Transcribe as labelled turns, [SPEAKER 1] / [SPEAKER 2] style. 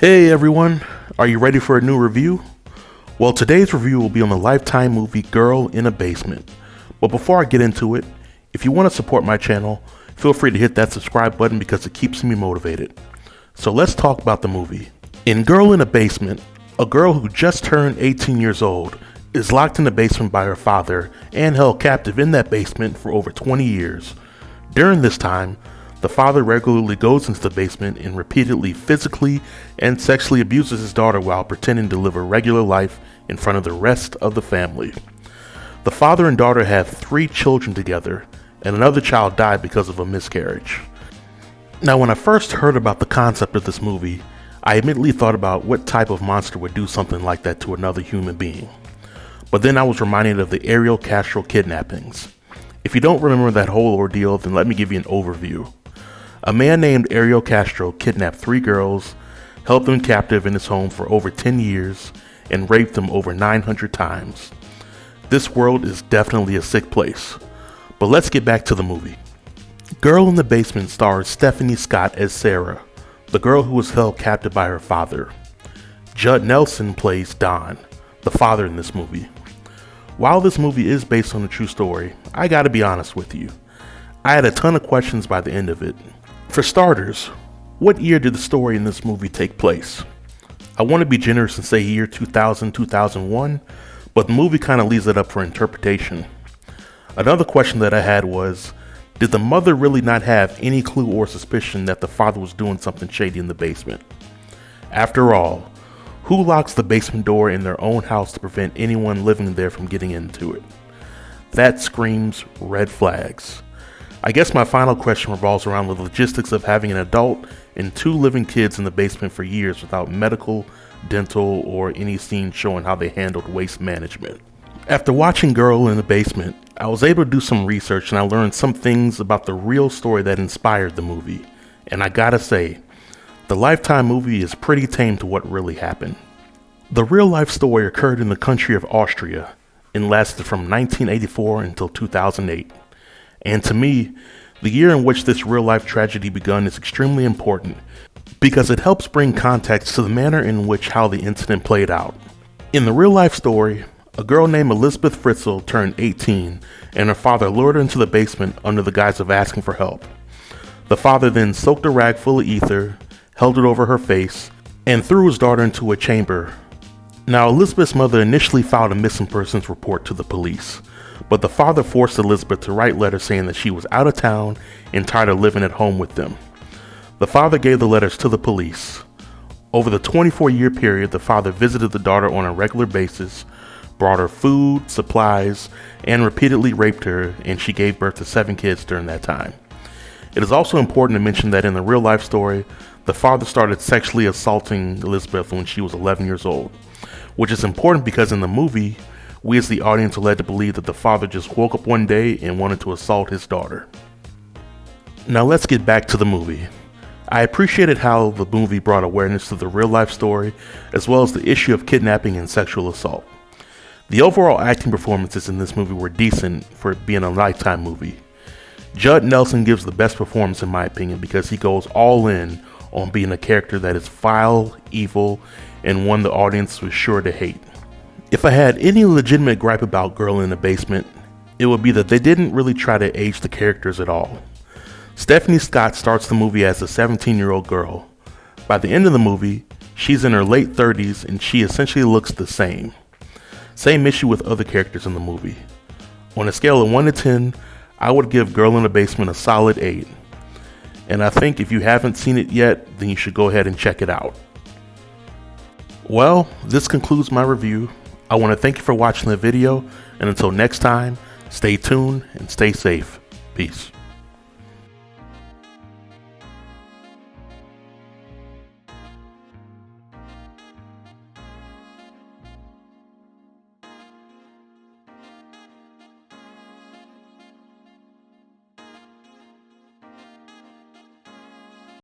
[SPEAKER 1] Hey everyone, are you ready for a new review? Well, today's review will be on the Lifetime movie Girl in a Basement. But before I get into it, if you want to support my channel, feel free to hit that subscribe button because it keeps me motivated. So let's talk about the movie. In Girl in a Basement, a girl who just turned 18 years old is locked in the basement by her father and held captive in that basement for over 20 years. During this time, the father regularly goes into the basement and repeatedly physically and sexually abuses his daughter while pretending to live a regular life in front of the rest of the family. The father and daughter have 3 children together, and another child died because of a miscarriage. Now, when I first heard about the concept of this movie, I immediately thought about what type of monster would do something like that to another human being. But then I was reminded of the Ariel Castro kidnappings. If you don't remember that whole ordeal, then let me give you an overview. A man named Ariel Castro kidnapped 3 girls, held them captive in his home for over 10 years, and raped them over 900 times. This world is definitely a sick place. But let's get back to the movie. Girl in the Basement stars Stephanie Scott as Sarah, the girl who was held captive by her father. Judd Nelson plays Don, the father in this movie. While this movie is based on a true story, I gotta be honest with you. I had a ton of questions by the end of it. For starters, what year did the story in this movie take place? I want to be generous and say year 2000, 2001, but the movie kind of leaves it up for interpretation. Another question that I had was, did the mother really not have any clue or suspicion that the father was doing something shady in the basement? After all, who locks the basement door in their own house to prevent anyone living there from getting into it? That screams red flags. I guess my final question revolves around the logistics of having an adult and 2 living kids in the basement for years without medical, dental, or any scene showing how they handled waste management. After watching Girl in the Basement, I was able to do some research and I learned some things about the real story that inspired the movie. And I gotta say, the Lifetime movie is pretty tame to what really happened. The real life story occurred in the country of Austria and lasted from 1984 until 2008. And to me, the year in which this real-life tragedy begun is extremely important because it helps bring context to the manner in which how the incident played out. In the real-life story, a girl named Elizabeth Fritzl turned 18 and her father lured her into the basement under the guise of asking for help. The father then soaked a rag full of ether, held it over her face, and threw his daughter into a chamber. Now, Elizabeth's mother initially filed a missing persons report to the police, but the father forced Elizabeth to write letters saying that she was out of town and tired of living at home with them. The father gave the letters to the police. Over the 24-year period, the father visited the daughter on a regular basis, brought her food, supplies, and repeatedly raped her, and she gave birth to 7 kids during that time. It is also important to mention that in the real life story, the father started sexually assaulting Elizabeth when she was 11 years old, which is important because in the movie, we as the audience are led to believe that the father just woke up one day and wanted to assault his daughter. Now let's get back to the movie. I appreciated how the movie brought awareness to the real life story as well as the issue of kidnapping and sexual assault. The overall acting performances in this movie were decent for it being a Lifetime movie. Judd Nelson gives the best performance in my opinion because he goes all in on being a character that is vile, evil, and one the audience was sure to hate. If I had any legitimate gripe about Girl in the Basement, it would be that they didn't really try to age the characters at all. Stephanie Scott starts the movie as a 17-year-old girl. By the end of the movie, she's in her late 30s and she essentially looks the same. Same issue with other characters in the movie. On a scale of 1 to 10, I would give Girl in the Basement a solid 8. And I think if you haven't seen it yet, then you should go ahead and check it out. Well, this concludes my review. I want to thank you for watching the video, and until next time, stay tuned and stay safe. Peace.